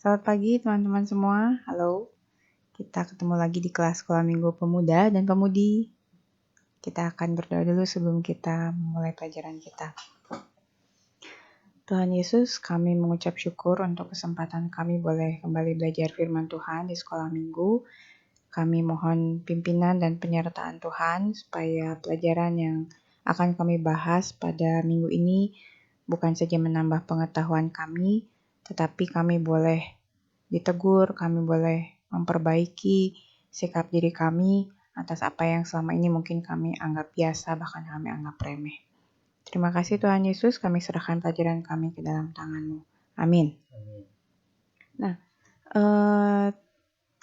Selamat pagi teman-teman semua, halo. Kita ketemu lagi di kelas Sekolah Minggu Pemuda dan Pemudi. Kita akan berdoa dulu sebelum kita memulai pelajaran kita. Tuhan Yesus, kami mengucap syukur untuk kesempatan kami boleh kembali belajar firman Tuhan di Sekolah Minggu. Kami mohon pimpinan dan penyertaan Tuhan supaya pelajaran yang akan kami bahas pada minggu ini bukan saja menambah pengetahuan kami, tetapi kami boleh ditegur, kami boleh memperbaiki sikap diri kami atas apa yang selama ini mungkin kami anggap biasa, bahkan kami anggap remeh. Terima kasih Tuhan Yesus, kami serahkan pelajaran kami ke dalam tangan-Mu. Amin. Nah,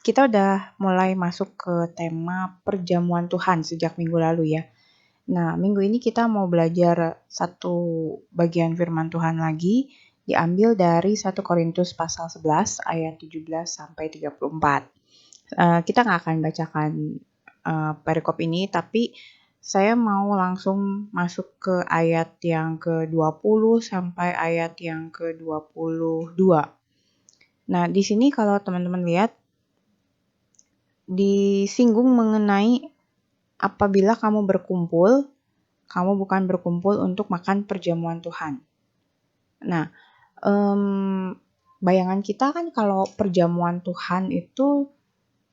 kita udah mulai masuk ke tema perjamuan Tuhan sejak minggu lalu ya. Nah, minggu ini kita mau belajar satu bagian firman Tuhan lagi, diambil dari 1 Korintus pasal 11 ayat 17 sampai 34. Kita nggak akan bacakan perikop ini, tapi saya mau langsung masuk ke ayat yang ke-20 sampai ayat yang ke-22. Nah, di sini kalau teman-teman lihat, disinggung mengenai apabila kamu berkumpul, kamu bukan berkumpul untuk makan perjamuan Tuhan. Nah, bayangan kita kan kalau perjamuan Tuhan itu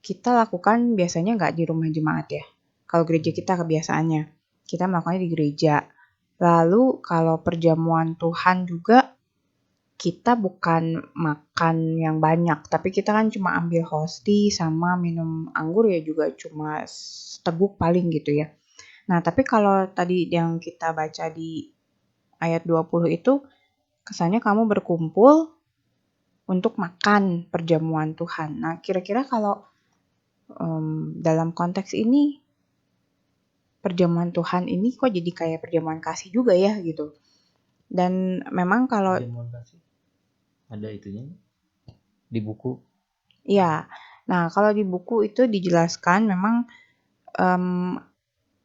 kita lakukan biasanya nggak di rumah jemaat ya. Kalau gereja kita kebiasaannya, kita melakukannya di gereja. Lalu kalau perjamuan Tuhan juga kita bukan makan yang banyak, tapi kita kan cuma ambil hosti sama minum anggur ya juga cuma seteguk paling gitu ya. Nah, tapi kalau tadi yang kita baca di ayat 20 itu, kesannya kamu berkumpul untuk makan perjamuan Tuhan. Nah, kira-kira kalau dalam konteks ini, perjamuan Tuhan ini kok jadi kayak perjamuan kasih juga ya gitu. Dan memang kalau perjamuan kasih ada itunya di buku. Ya, nah kalau di buku itu dijelaskan memang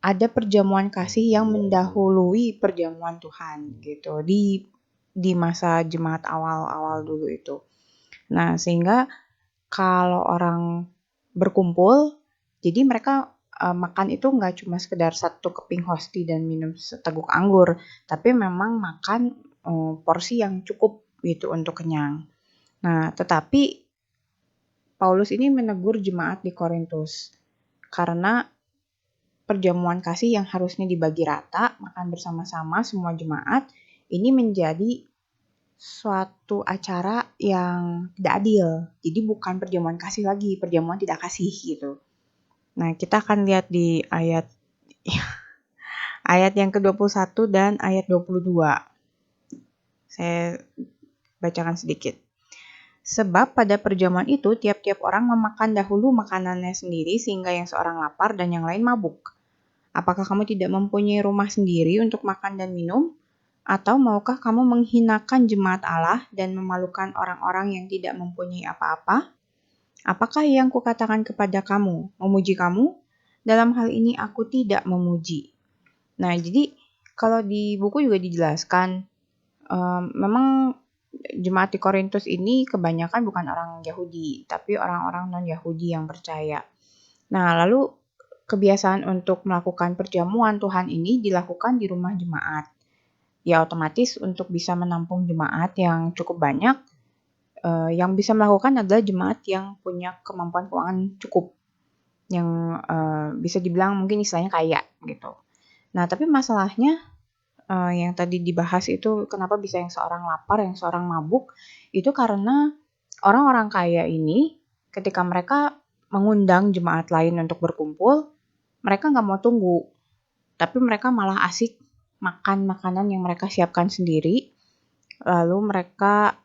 ada perjamuan kasih yang mendahului perjamuan Tuhan gitu di masa jemaat awal-awal dulu itu. Nah, sehingga kalau orang berkumpul, jadi mereka makan itu nggak cuma sekedar satu keping hosti dan minum seteguk anggur, tapi memang makan porsi yang cukup gitu untuk kenyang. Nah, tetapi Paulus ini menegur jemaat di Korintus karena perjamuan kasih yang harusnya dibagi rata, makan bersama-sama semua jemaat, ini menjadi suatu acara yang tidak adil. Jadi bukan perjamuan kasih lagi, perjamuan tidak kasih gitu. Nah, kita akan lihat di ayat yang ke-21 dan ayat 22. Saya bacakan sedikit. Sebab pada perjamuan itu tiap-tiap orang memakan dahulu makanannya sendiri sehingga yang seorang lapar dan yang lain mabuk. Apakah kamu tidak mempunyai rumah sendiri untuk makan dan minum? Atau maukah kamu menghinakan jemaat Allah dan memalukan orang-orang yang tidak mempunyai apa-apa? Apakah yang kukatakan kepada kamu, memuji kamu? Dalam hal ini aku tidak memuji. Nah, jadi kalau di buku juga dijelaskan, memang jemaat di Korintus ini kebanyakan bukan orang Yahudi, tapi orang-orang non-Yahudi yang percaya. Nah, lalu kebiasaan untuk melakukan perjamuan Tuhan ini dilakukan di rumah jemaat. Ya otomatis untuk bisa menampung jemaat yang cukup banyak, yang bisa melakukan adalah jemaat yang punya kemampuan keuangan cukup, yang bisa dibilang mungkin istilahnya kaya gitu. Nah, tapi masalahnya yang tadi dibahas itu kenapa bisa yang seorang lapar, yang seorang mabuk, itu karena orang-orang kaya ini ketika mereka mengundang jemaat lain untuk berkumpul, mereka nggak mau tunggu, tapi mereka malah asik makan makanan yang mereka siapkan sendiri, lalu mereka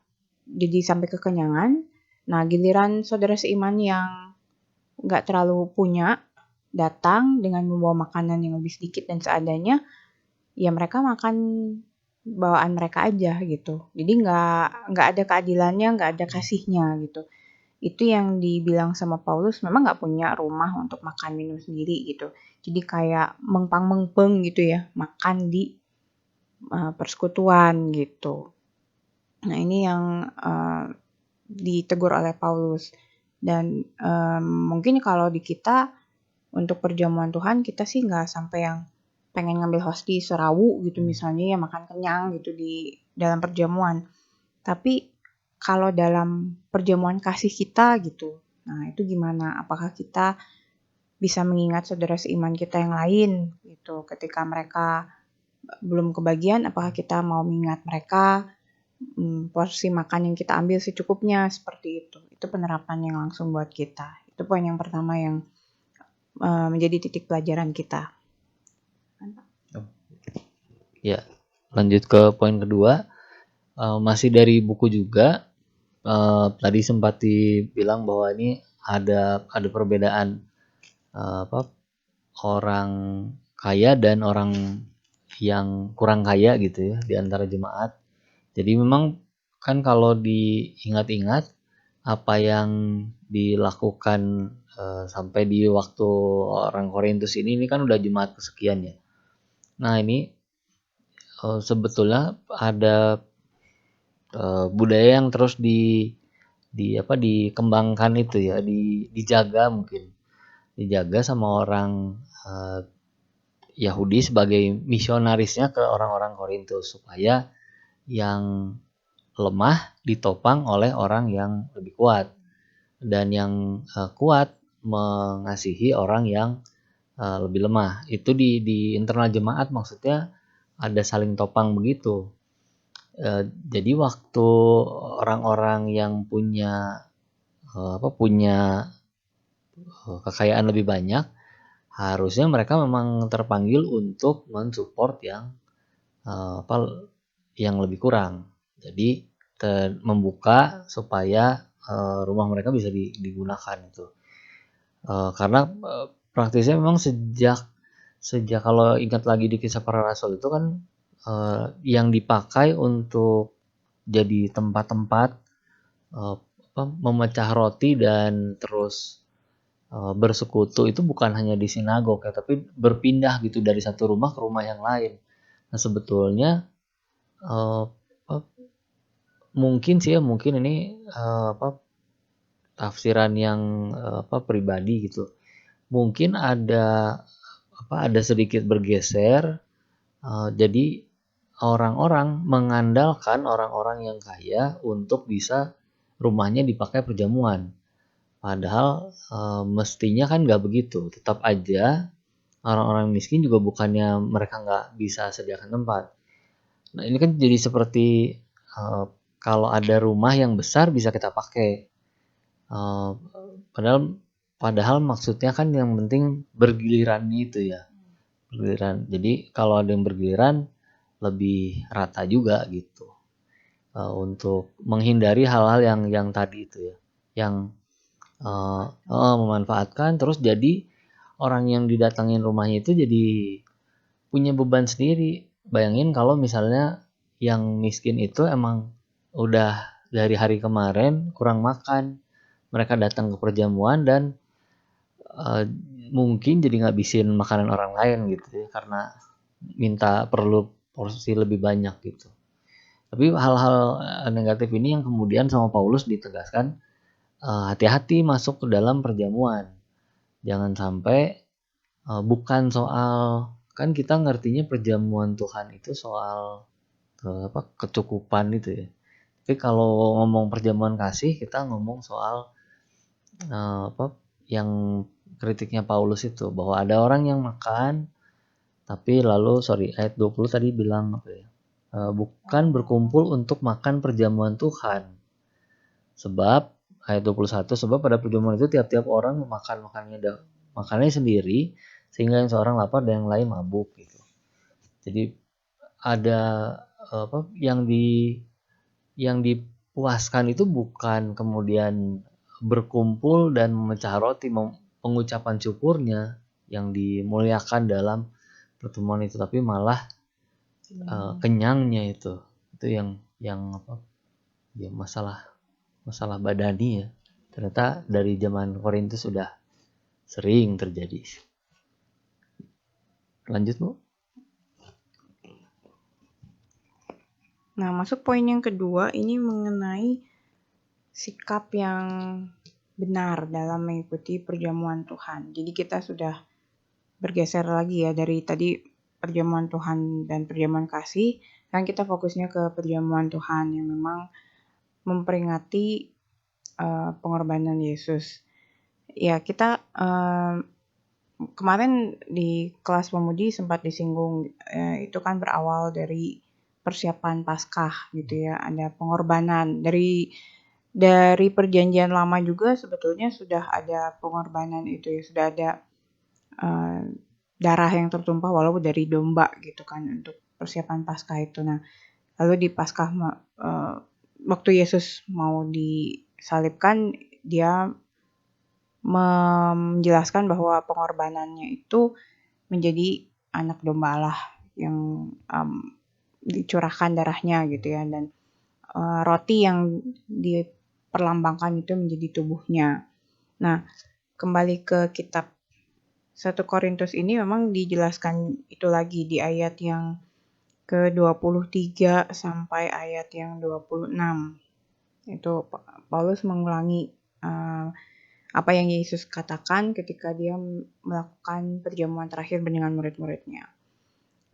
jadi sampai kekenyangan. Nah, giliran saudara seiman yang nggak terlalu punya datang dengan membawa makanan yang lebih sedikit dan seadanya, ya mereka makan bawaan mereka aja gitu. Jadi nggak ada keadilannya, nggak ada kasihnya gitu. Itu yang dibilang sama Paulus, memang nggak punya rumah untuk makan minum sendiri gitu. Jadi kayak mengpang-mengpeng gitu ya, makan di persekutuan gitu. Nah, ini yang ditegur oleh Paulus. Dan mungkin kalau di kita untuk perjamuan Tuhan kita sih nggak sampai yang pengen ngambil hosti serawu gitu misalnya ya makan kenyang gitu di dalam perjamuan. Tapi kalau dalam perjamuan kasih kita gitu, nah itu gimana? Apakah kita bisa mengingat saudara seiman kita yang lain gitu ketika mereka belum kebagian, apakah kita mau mengingat mereka, porsi makan yang kita ambil secukupnya seperti itu. Itu penerapan yang langsung buat kita. Itu poin yang pertama yang menjadi titik pelajaran kita. Ya, lanjut ke poin kedua. Masih dari buku juga. Tadi sempat dibilang bahwa ini ada perbedaan orang kaya dan orang yang kurang kaya gitu ya di antara jemaat. Jadi memang kan kalau diingat-ingat apa yang dilakukan sampai di waktu orang Korintus ini kan udah jemaat kesekian ya. Nah ini sebetulnya ada budaya yang terus dikembangkan itu ya, dijaga mungkin, dijaga sama orang Yahudi sebagai misionarisnya ke orang-orang Korintus supaya yang lemah ditopang oleh orang yang lebih kuat dan yang kuat mengasihi orang yang lebih lemah. Itu di internal jemaat maksudnya ada saling topang begitu. Jadi waktu orang-orang yang punya kekayaan lebih banyak, harusnya mereka memang terpanggil untuk mensupport yang lebih kurang. Jadi membuka supaya rumah mereka bisa digunakan itu. Karena praktisnya memang sejak kalau ingat lagi di Kisah Para Rasul itu kan yang dipakai untuk jadi tempat-tempat memecah roti dan terus bersekutu itu bukan hanya di sinagog ya, tapi berpindah gitu dari satu rumah ke rumah yang lain. Nah sebetulnya mungkin ini tafsiran yang pribadi gitu. Mungkin ada sedikit bergeser. Jadi orang-orang mengandalkan orang-orang yang kaya untuk bisa rumahnya dipakai perjamuan. Padahal mestinya kan nggak begitu. Tetap aja orang-orang miskin juga bukannya mereka nggak bisa sediakan tempat. Nah ini kan jadi seperti kalau ada rumah yang besar bisa kita pakai. Padahal maksudnya kan yang penting bergiliran itu ya. Bergiliran. Jadi kalau ada yang bergiliran lebih rata juga gitu. Untuk menghindari hal-hal yang tadi itu ya. Yang memanfaatkan terus jadi orang yang didatangin rumahnya itu jadi punya beban sendiri. Bayangin kalau misalnya yang miskin itu emang udah dari hari kemarin kurang makan, mereka datang ke perjamuan dan mungkin jadi ngabisin makanan orang lain gitu ya, karena minta perlu porsi lebih banyak gitu. Tapi hal-hal negatif ini yang kemudian sama Paulus ditegaskan, hati-hati masuk ke dalam perjamuan. Jangan sampai bukan soal, kan kita ngertinya perjamuan Tuhan itu soal kecukupan itu ya. Tapi kalau ngomong perjamuan kasih, kita ngomong soal yang kritiknya Paulus itu, bahwa ada orang yang makan tapi lalu ayat 20 tadi bilang bukan berkumpul untuk makan perjamuan Tuhan. Sebab ayat 21, sebab pada perjamuan itu tiap-tiap orang memakan makannya sendiri, sehingga yang seorang lapar dan yang lain mabuk gitu. Jadi ada yang dipuaskan itu bukan kemudian berkumpul dan memecah roti, pengucapan syukurnya yang dimuliakan dalam pertemuan itu, tapi malah kenyangnya itu yang ya masalah badani ya. Ternyata dari zaman Korintus sudah sering terjadi. Lanjut Bu. Nah, masuk poin yang kedua ini mengenai sikap yang benar dalam mengikuti perjamuan Tuhan. Jadi kita sudah bergeser lagi ya dari tadi perjamuan Tuhan dan perjamuan kasih, kan kita fokusnya ke perjamuan Tuhan yang memang memperingati pengorbanan Yesus. Ya kita kemarin di kelas pemudi sempat disinggung, itu kan berawal dari persiapan Paskah gitu ya, ada pengorbanan dari perjanjian lama juga sebetulnya sudah ada pengorbanan itu ya, sudah ada darah yang tertumpah walaupun dari domba gitu kan untuk persiapan Paskah itu. Nah, lalu di Paskah waktu Yesus mau disalibkan, dia menjelaskan bahwa pengorbanannya itu menjadi anak domba Allah yang dicurahkan darahnya gitu ya, dan roti yang diperlambangkan itu menjadi tubuhnya. Nah, kembali ke kitab 1 Korintus ini memang dijelaskan itu lagi di ayat yang ke-23 sampai ayat yang 26. Itu Paulus mengulangi apa yang Yesus katakan ketika dia melakukan perjamuan terakhir dengan murid-muridnya.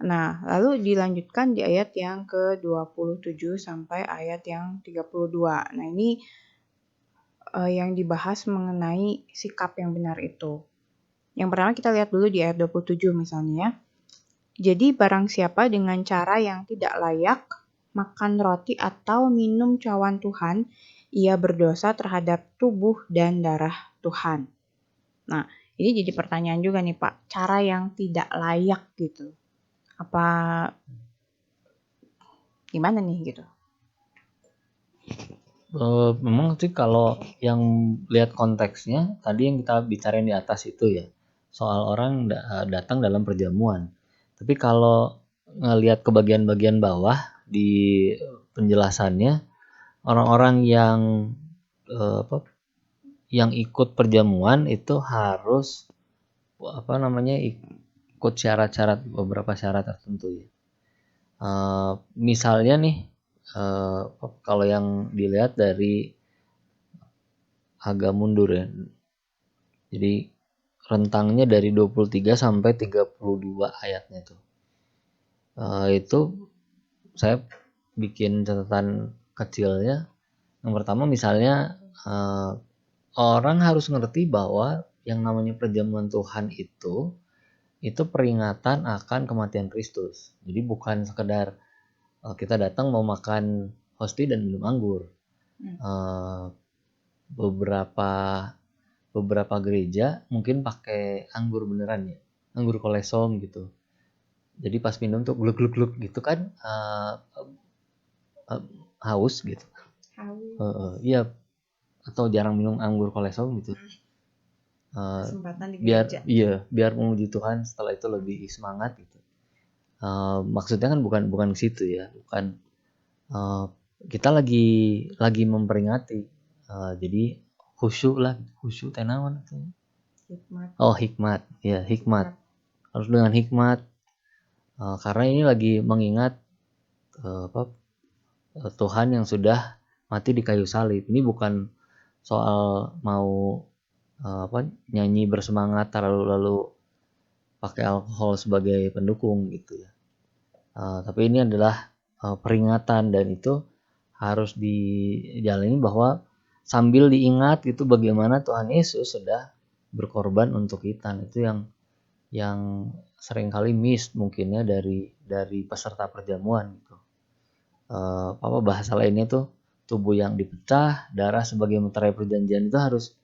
Nah, lalu dilanjutkan di ayat yang ke-27 sampai ayat yang 32. Nah, ini yang dibahas mengenai sikap yang benar itu. Yang pertama kita lihat dulu di ayat 27 misalnya. Jadi barang siapa dengan cara yang tidak layak makan roti atau minum cawan Tuhan, ia berdosa terhadap tubuh dan darah Tuhan. Nah, ini jadi pertanyaan juga nih Pak, cara yang tidak layak gitu. Apa gimana nih gitu? Memang sih kalau yang lihat konteksnya tadi yang kita bicarain di atas itu ya, soal orang datang dalam perjamuan. Tapi kalau ngelihat ke bagian-bagian bawah di penjelasannya, orang-orang yang yang ikut perjamuan itu harus ikut syarat-syarat, beberapa syarat tertentu ya. Misalnya nih, kalau yang dilihat dari agak mundur ya. Jadi rentangnya dari 23 sampai 32 ayatnya tuh. Itu saya bikin catatan kecilnya. Yang pertama misalnya orang harus ngerti bahwa yang namanya perjamuan Tuhan itu peringatan akan kematian Kristus. Jadi bukan sekedar kita datang mau makan hosti dan minum anggur. Beberapa gereja mungkin pakai anggur beneran ya, anggur kolesom gitu. Jadi pas minum tuh gluk-gluk gitu kan, haus gitu. Iya, atau jarang minum anggur kolesom gitu. Kesempatan di gereja. Biar memuji Tuhan setelah itu lebih semangat gitu. Maksudnya kan bukan ke situ ya, bukan kita lagi memperingati. Jadi khusyuk tenawan itu. Hikmat. Ya, hikmat. Harus dengan hikmat. Karena ini lagi mengingat Tuhan yang sudah mati di kayu salib. Ini bukan soal mau nyanyi bersemangat lalu pakai alkohol sebagai pendukung gitu ya. Tapi ini adalah peringatan dan itu harus dijalani bahwa sambil diingat gitu bagaimana Tuhan Yesus sudah berkorban untuk kita. Itu yang seringkali miss mungkinnya dari peserta perjamuan gitu. Bahasa lainnya tuh tubuh yang dipecah, darah sebagai meterai perjanjian itu harus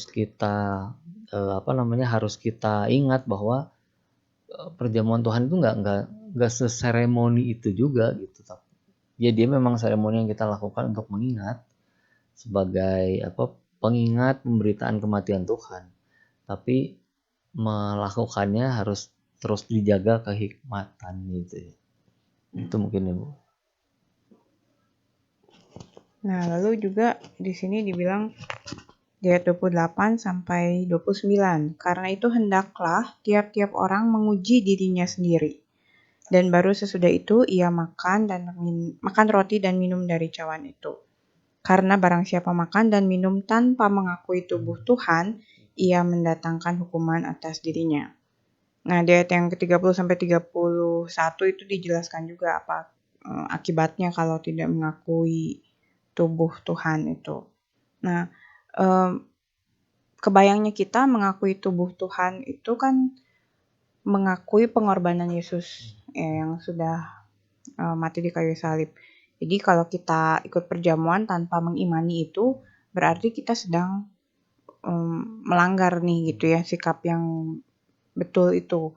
kita harus kita ingat bahwa perjamuan Tuhan itu nggak seseremoni itu juga gitu. Ya dia memang seremoni yang kita lakukan untuk mengingat sebagai pengingat pemberitaan kematian Tuhan. Tapi melakukannya harus terus dijaga kehikmatan gitu. Itu mungkin ya Bu. Nah, lalu juga di sini dibilang di ayat 28 sampai 29. Karena itu hendaklah tiap-tiap orang menguji dirinya sendiri. Dan baru sesudah itu ia makan roti dan minum dari cawan itu. Karena barang siapa makan dan minum tanpa mengakui tubuh Tuhan, ia mendatangkan hukuman atas dirinya. Nah, di ayat yang ke-30 sampai 31 itu dijelaskan juga apa akibatnya kalau tidak mengakui tubuh Tuhan itu. Nah, kebayangnya kita mengakui tubuh Tuhan itu kan mengakui pengorbanan Yesus ya, yang sudah mati di kayu salib. Jadi kalau kita ikut perjamuan tanpa mengimani itu, berarti kita sedang melanggar nih gitu ya, sikap yang betul itu.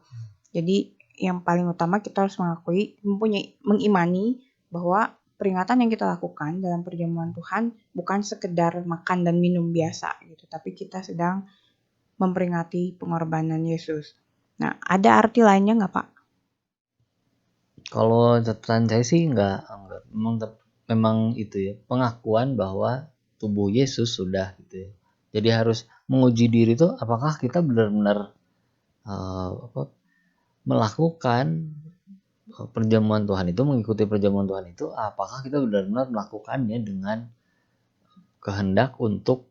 Jadi yang paling utama kita harus mengimani bahwa peringatan yang kita lakukan dalam perjamuan Tuhan bukan sekedar makan dan minum biasa gitu, tapi kita sedang memperingati pengorbanan Yesus. Nah, ada arti lainnya nggak, Pak? Kalau catatan saya sih enggak. Memang itu ya, pengakuan bahwa tubuh Yesus sudah gitu ya. Jadi harus menguji diri itu apakah kita benar-benar melakukan perjamuan Tuhan itu, mengikuti perjamuan Tuhan itu, apakah kita benar-benar melakukannya dengan kehendak untuk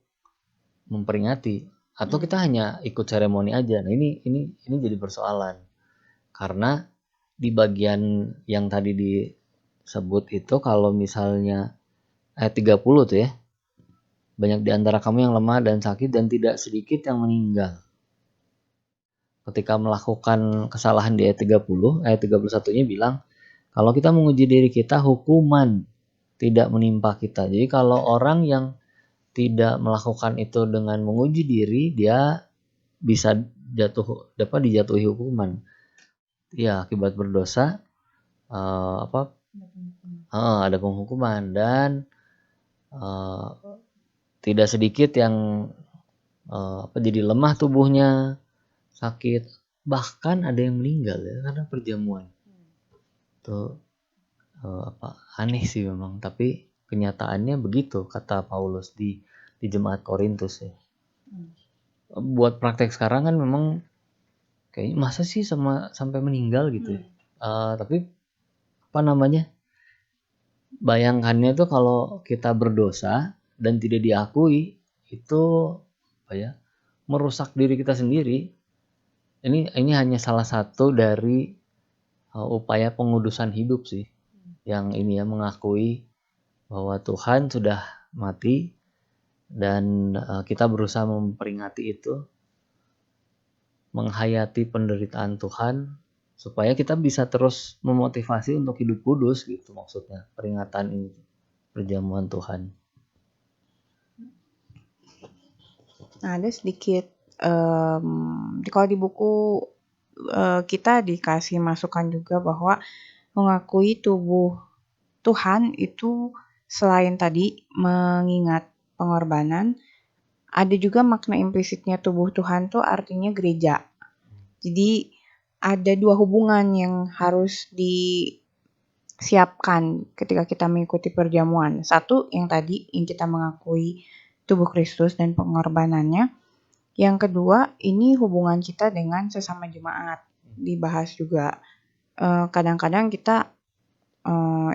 memperingati, atau kita hanya ikut seremoni aja. Nah, ini jadi persoalan. Karena di bagian yang tadi disebut itu, kalau misalnya ayat 30 tuh ya, banyak di antara kamu yang lemah dan sakit dan tidak sedikit yang meninggal. Ketika melakukan kesalahan di ayat 30, ayat 31-nya bilang, kalau kita menguji diri kita, hukuman tidak menimpa kita. Jadi kalau orang yang tidak melakukan itu dengan menguji diri, dia bisa dapat dijatuhi hukuman. Ya, akibat berdosa ada penghukuman, dan tidak sedikit yang jadi lemah tubuhnya, sakit, bahkan ada yang meninggal ya karena perjamuan. Itu aneh sih memang, tapi kenyataannya begitu kata Paulus di jemaat Korintus ya. Buat praktek sekarang kan memang kayaknya masa sih sampai meninggal gitu ya. Tapi bayangkannya tuh kalau kita berdosa dan tidak diakui, itu merusak diri kita sendiri. Ini hanya salah satu dari upaya pengudusan hidup sih, yang ini ya, mengakui bahwa Tuhan sudah mati dan kita berusaha memperingati itu, menghayati penderitaan Tuhan supaya kita bisa terus memotivasi untuk hidup kudus gitu, maksudnya peringatan ini, perjamuan Tuhan. Nah, ada sedikit kalau di buku kita dikasih masukan juga bahwa mengakui tubuh Tuhan itu selain tadi mengingat pengorbanan, ada juga makna implisitnya tubuh Tuhan tuh artinya gereja. Jadi ada dua hubungan yang harus disiapkan ketika kita mengikuti perjamuan. Satu yang tadi yang kita mengakui tubuh Kristus dan pengorbanannya. Yang kedua, ini hubungan kita dengan sesama jemaat. Dibahas juga. Kadang-kadang kita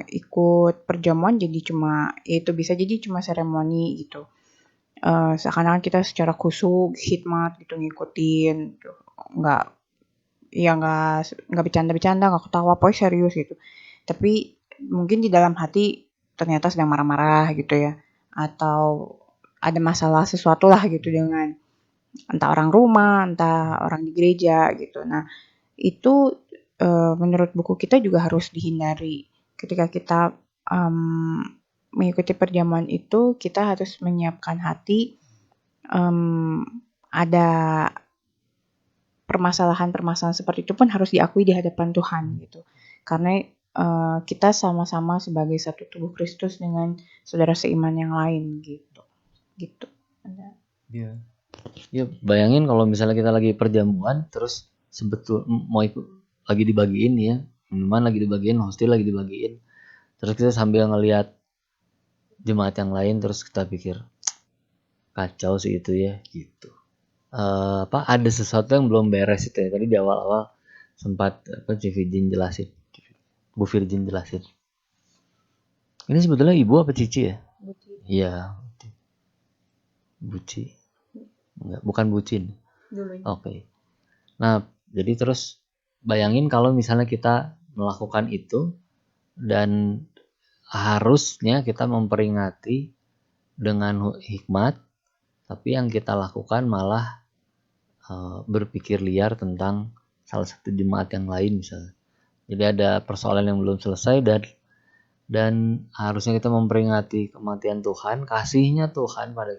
ikut perjamuan jadi itu bisa jadi cuma seremoni gitu. Seakan-akan kita secara khusyuk, khidmat gitu, ngikutin, gitu. Nggak bercanda-bercanda, nggak ketawa, pokoknya serius gitu. Tapi mungkin di dalam hati ternyata sedang marah-marah gitu ya. Atau ada masalah sesuatu lah gitu dengan entah orang rumah, entah orang di gereja gitu. Nah, itu menurut buku kita juga harus dihindari. Ketika kita mengikuti perjamuan itu, kita harus menyiapkan hati, ada permasalahan-permasalahan seperti itu pun harus diakui di hadapan Tuhan gitu. Karena kita sama-sama sebagai satu tubuh Kristus dengan saudara seiman yang lain gitu. Gitu. Iya. Ya, bayangin kalau misalnya kita lagi perjamuan, terus mau ikut lagi dibagiin ya, minuman lagi dibagiin, hostil lagi dibagiin, terus kita sambil ngelihat jemaat yang lain, terus kita pikir kacau sih itu ya gitu. Ada sesuatu yang belum beres itu ya. Tadi di awal-awal sempat Bu Virgin jelasin. Ini sebetulnya ibu apa cici ya? Iya, buci. Enggak, bukan bucin. Dulunya. Oke. Nah, jadi terus bayangin kalau misalnya kita melakukan itu dan harusnya kita memperingati dengan hikmat, tapi yang kita lakukan malah berpikir liar tentang salah satu jemaat yang lain misalnya. Jadi ada persoalan yang belum selesai dan harusnya kita memperingati kematian Tuhan, kasihnya Tuhan pada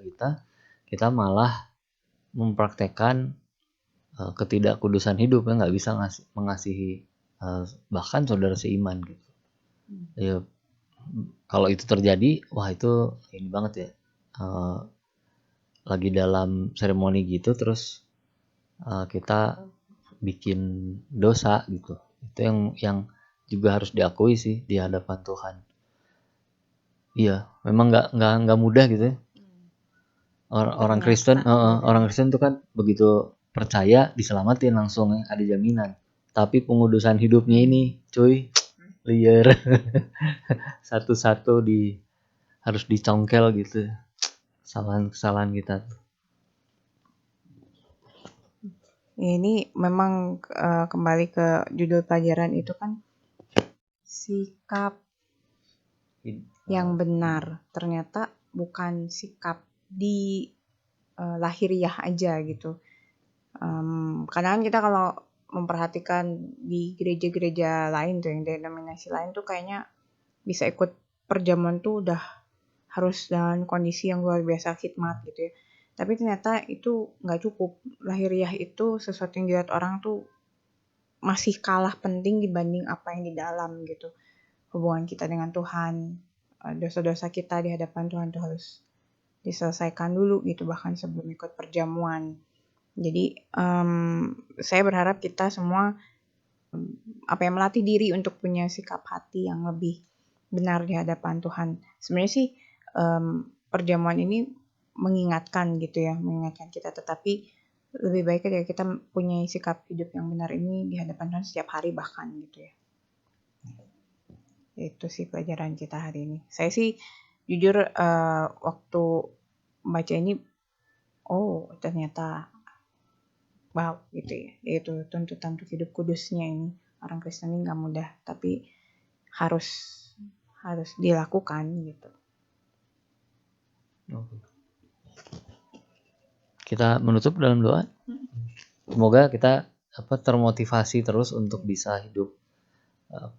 kita malah mempraktekkan ketidakkudusan hidup, ya nggak bisa mengasihi bahkan saudara seiman gitu. Ya, kalau itu terjadi, wah itu ini banget ya. Lagi dalam seremoni gitu terus kita bikin dosa gitu. Itu yang juga harus diakui sih di hadapan Tuhan. Iya, memang nggak mudah gitu ya. Orang Kristen, orang Kristen itu kan begitu percaya diselamatin langsung ya, ada jaminan. Tapi pengudusan hidupnya ini, cuy, liar. Satu-satu harus dicongkel gitu. Kesalahan kita. Ini memang kembali ke judul pelajaran itu kan, sikap yang benar. Ternyata bukan sikap di lahiriah aja gitu. Kadang kan kita kalau memperhatikan di gereja-gereja lain tuh, yang denominasi lain tuh kayaknya bisa ikut perjamuan tuh udah harus dalam kondisi yang luar biasa khidmat gitu ya. Tapi ternyata itu nggak cukup. Lahiriah itu sesuatu yang dilihat orang tuh masih kalah penting dibanding apa yang di dalam gitu. Hubungan kita dengan Tuhan, dosa-dosa kita di hadapan Tuhan tuh harus diselesaikan dulu gitu, bahkan sebelum ikut perjamuan. Jadi saya berharap kita semua melatih diri untuk punya sikap hati yang lebih benar di hadapan Tuhan. Sebenarnya sih perjamuan ini mengingatkan gitu ya, mengingatkan kita, tetapi lebih baik ya kita punya sikap hidup yang benar ini di hadapan Tuhan setiap hari bahkan gitu ya. Itu sih pelajaran kita hari ini. Saya sih jujur waktu baca ini, oh ternyata wow gitu ya. Itu tuntutan untuk hidup kudusnya ini. Orang Kristen ini nggak mudah, tapi harus dilakukan gitu. Kita menutup dalam doa. Semoga kita termotivasi terus untuk bisa hidup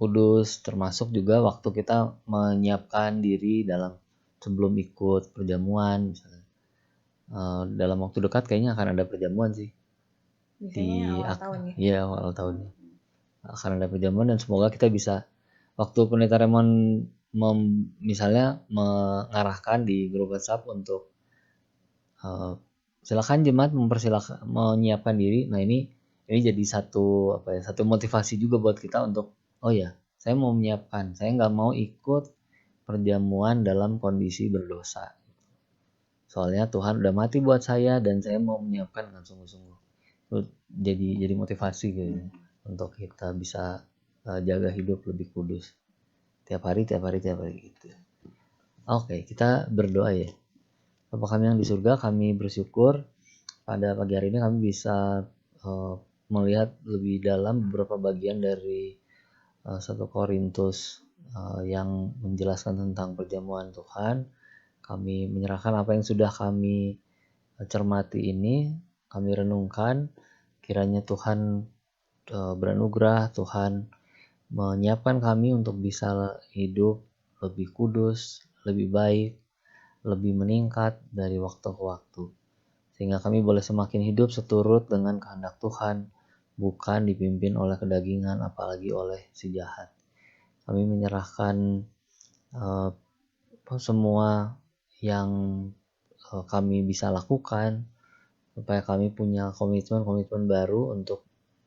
kudus, termasuk juga waktu kita menyiapkan diri dalam sebelum ikut perjamuan misalnya. Dalam waktu dekat kayaknya akan ada perjamuan sih. Biasanya awal tahun ya. Iya, awal tahun. Akan ada perjamuan dan semoga kita bisa waktu Pendeta Raymond misalnya mengarahkan di grup WhatsApp untuk silakan jemaat menyiapkan diri. Nah ini jadi satu motivasi juga buat kita untuk oh ya saya mau menyiapkan, saya nggak mau ikut perjamuan dalam kondisi berdosa. Soalnya Tuhan udah mati buat saya dan saya mau menyiapkan dengan sungguh-sungguh. Jadi motivasi gitu untuk kita bisa jaga hidup lebih kudus tiap hari gitu. Oke, kita berdoa ya. Bapa kami yang di surga, kami bersyukur pada pagi hari ini kami bisa melihat lebih dalam beberapa bagian dari 1 Korintus yang menjelaskan tentang perjamuan Tuhan. Kami menyerahkan apa yang sudah kami cermati ini, kami renungkan, kiranya Tuhan beranugerah, Tuhan menyiapkan kami untuk bisa hidup lebih kudus, lebih baik, lebih meningkat dari waktu ke waktu. Sehingga kami boleh semakin hidup seturut dengan kehendak Tuhan, bukan dipimpin oleh kedagingan, apalagi oleh si jahat. Kami menyerahkan semua yang kami bisa lakukan, supaya kami punya komitmen baru untuk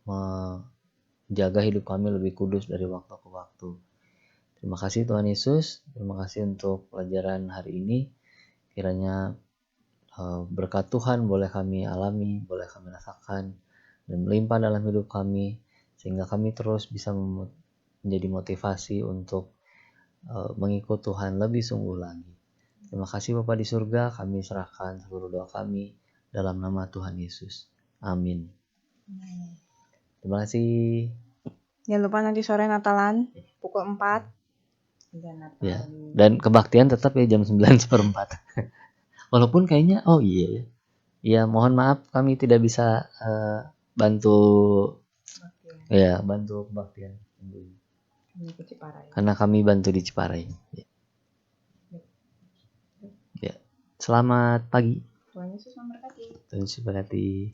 menjaga hidup kami lebih kudus dari waktu ke waktu. Terima kasih Tuhan Yesus, terima kasih untuk pelajaran hari ini. Kiranya berkat Tuhan boleh kami alami, boleh kami rasakan, dan melimpah dalam hidup kami, sehingga kami terus bisa menjadi motivasi untuk mengikut Tuhan lebih sungguh lagi. Terima kasih Bapa di surga, kami serahkan seluruh doa kami dalam nama Tuhan Yesus. Amin. Terima kasih. Jangan lupa nanti sore Natalan pukul 4. Ya. Dan kebaktian tetap ya jam 9:04. Walaupun kayaknya iya ya. Ya mohon maaf kami tidak bisa bantu kebaktian. Karena kami bantu di Ciparai. Ya. Selamat pagi. Tuhan Yesus memberkati. Tuhan Yesus memberkati.